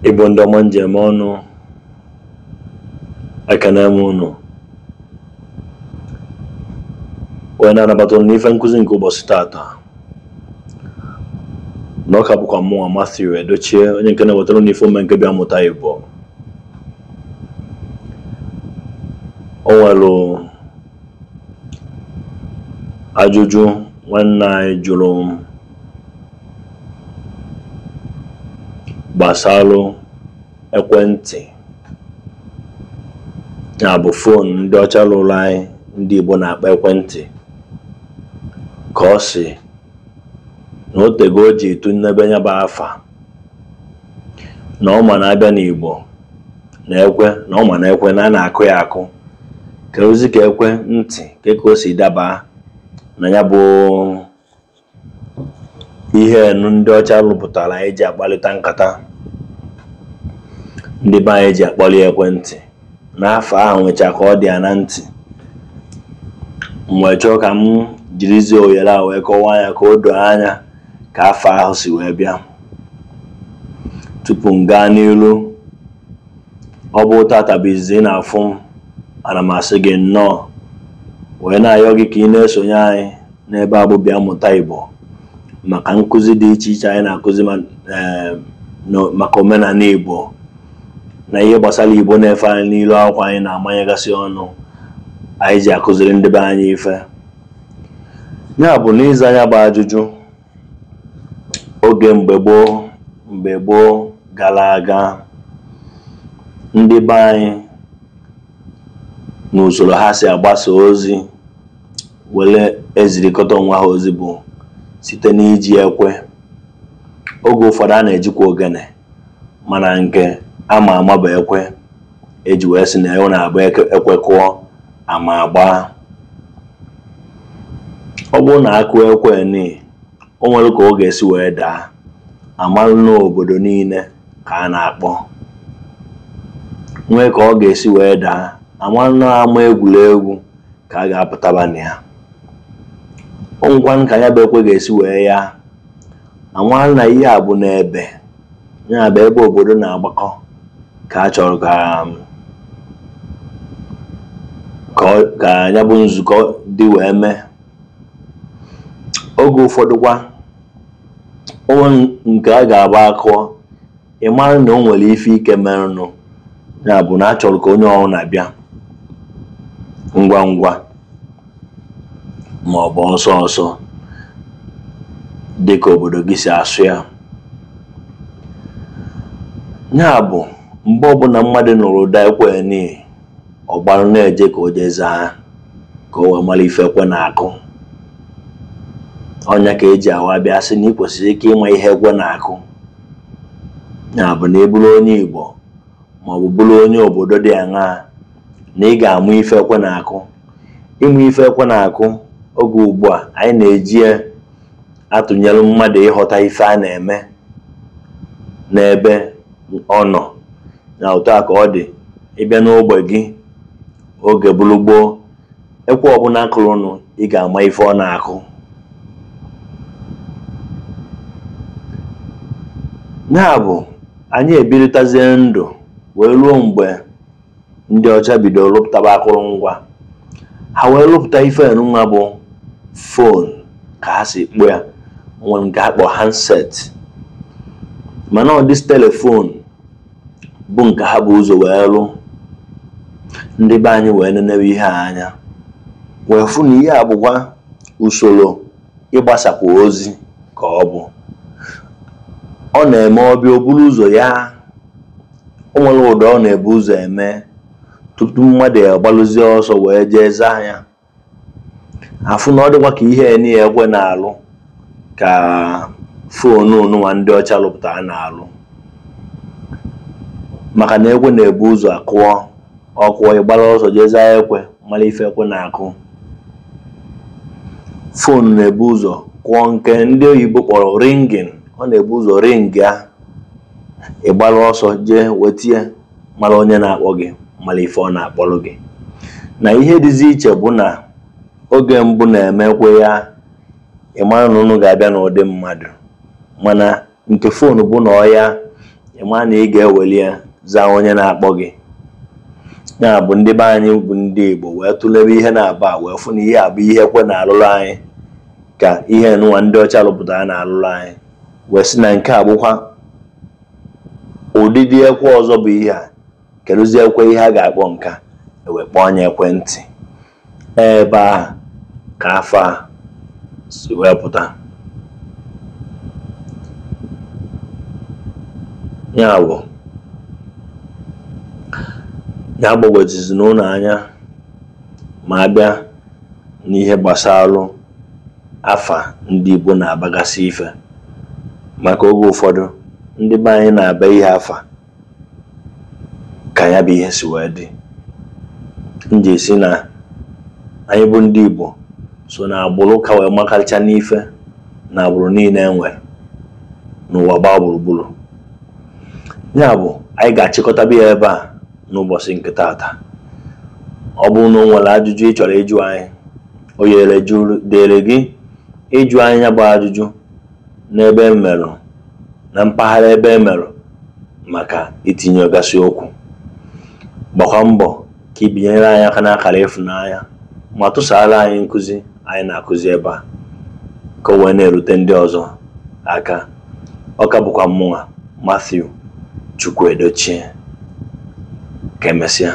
Igbo ndị ọma njem ọnụ ekene m unu wee na-anabata n'ife nkụzi nke ụbọchị tata n'ọka bụkwa mmụọ Matthew Edochie onye nke na-ewetara n'ife ome nke bịa mụta Igbo. O nwere ajụjụ nwanne anyị jụrụ m gbasara ekwentị, ya bụ fon ndị ọcha lụrụ anyị ndị Igbo na-akpa ekwentị, ka ọ si na o tego o ji etu nnebe ya bụ afa na ọ ma na-abịa n'Igbo na ekwe na ọ ma na ekwe na a na-akụ ya akụ ka ozi ka ekwe ntị ka o si daba na ya bụ ihe ndị ọcha lụpụtara anyị ji akpalite nkata ndị be anyị ji akpọli ekwentị n'afọ ahụ nwecha ka ọ dị ya na ntị. Mgbe chọọ ka m jirizie ohere a wee kọwaa ya ka o doo anya ka afọ ahụ si wee bịa. Tupu m gaa n'ilu, ọ bụ tata bụ izizi na-afụ m, ana m asị gị nnọọ wee na-ayọ gị ka ị na-esonye anyị n'ebe a bụ Bịa Mụta Igbo maka nkụzi dị iche iche anyị na-akụzi maka omenala Igbo na ihe gbasara Igbo na-efe anyị n'ilu akwụkwọ anyị na-amanyegasị ọnụ anyị ji akụziri ndị be anyị ife. Ya bụ n'iza anya bụ ajụjụ oge mgbe gboo gara aga, ndị be anyị n'usoro ha si agbasa ozi were ezirikọta onwe ha ozi bụ site n'iji ekwe. Oge ụfọdụ a na-ejikwa ogene, mana nke ama bụ ekwe eji wee sị na ewu na-agba ekwe kụọ ama agba. Ọ bụrụ na akụ ekwe ni o nwere ka ọ ga-esi wee daa, amalụ n'obodo niile ka a na-akpọ, nwee ka ọ ga-esi wee daa, amalụ n'ama egwuregwu ka a ga-apụtaba na ya. Ngwa ka ya bụ ekwe ga-esi wee ya, amalụ na ihe a bụ n'ebe ya bụ ebe obodo na-agbakọ ka a chọrọ ka ya bụ nzukọ dị wee mee. Oge ụfọdụkwa onwe nke a ga-agba akụọ, ị mara na o nwere ife ike merenụ, ya bụ na a chọrọ ka onye ọrụ na-abịa ngwa ngwa ma ọ bụ ọsọ ọsọ dịka obodo gị si asụ ya. Ya bụ mgbe ọbụla mmadụ nụrụ ụda ekwe ni ọ gbara na-eje ka o jezaa ka o wee mara ife ekwe na-akụ. Ọnya ka eji awa bịa sị na ị kwesịrị ike ịma ihe ekwe na-akụ. Ya bụ na ị bụrụ onye Igbo ma ọ bụ bụrụ onye obodo dị aṅaa na ị ga-amụ ife ekwe na-akụ. Ịmụ ife ekwe na-akụ oge ugbu a anyị na-eji atụnyere mmadụ ịghọta ife a na-eme n'ebe ọ nọ. Na otu a ka ọ dị ịbịa n'ogbe gị oge bụrụ gboo, ekwe ọbụla akụrụnụ ị ga-ama ife ọ na-akụ. Ya bụ anyị ebiritazie ndụ wee ruo mgbe ndị ọcha bidoro rụpụtaba akụrụngwa, ha wee rụpụta ife nwa bụ fon ka ha si kpọ ya, nwere nke ha kpọ handset, mana ọ dị telefon bụ nke ha bụ ụzọ wee rụ. Ndị be anyị wee nenewe ihe anya wee fụ na ihe a bụkwa usoro ịgbasakwa ozi ka ọ bụ. Ọ na-eme ọbịa o buru ụzọ ya, o nwere ụdọ ọ na-ebu ụzọ eme tupu mmadụ ya gbalụzie ọsọ wee jee zaa ya. Afụ na ọ dịkwa ka ihe ni ekwe na-alụ ka fonu nwa ndị ọcha lụpụtara na-alụ, maka na ekwe na-ebu ụzọ akụọ ọkụọ ịgbara ọsọ jee zaa ekwe mara ife ekwe na-akụ. Fonu na-ebu ụzọ kụọ nke ndị oyibo kpọrọ ringing. Ọ na-ebu ụzọ ring ya, ịgbara ọsọ jee wetie mara onye na-akpọ gị mara ife ọ na-akpọrọ gị. Na ihe dịzi iche bụ na oge mbụ na-emekwe ya, ị mara na unu ga-abịa n'ụdị mmadụ, mana nke fonu bụ na ọ ya ịma na ị ga-eweli ya zaa onye na-akpọ gị. Ya bụ ndị be anyị bụ ndị Igbo wee tụlebe ihe na-aba wee fụ na ihe abụ ihe ekwe na-alụrụ anyị ka ihe nwa ndị ọcha rụpụtara na-alụrụ anyị, wee sị na nke a bụkwa ụdịdị ekwe ọzọ bụ ihe a. Kedụzi ekwe ihe a ga-akpọ nka wee kpọọ anya ekwentị. Ebe a ka afọ a si wee pụta. Ya bụ ya gbagwojizi n'ụlọ anya ma abịa n'ihe gbasara afa ndị Igbo na-abagasị ife, maka oge ụfọdụ ndị be anyị na-aba ihe afa ka ya bụ ihe si wee dị. Nji esi na anyị bụ ndị Igbo so na agbụrụ ka wee makarịcha n'ife na agbụrụ niile enwere n'ụwa gbaa gburugburu. Ya bụ anyị ga-achịkọtabe ya ebe a n'ụbọchị nke taata. Ọ bụrụ na o nwere ajụjụ ị chọrọ ịjụ anyị, o dere gị ịjụ anyị ya bụ ajụjụ n'ebe emerụ na mpaghara ebe emerụ maka itinye ogasị okwu. Gbakwa mbọ ka ị binyere anyị aka n'akara ịfụnanya ma tụsara anyị nkụzi anyị na-akụzi ebe a ka o wee na-erute ndị ọzọ aka. Ọ ka bụkwa mmụnwa Matthew Chukwuedochie. Ka emesịa.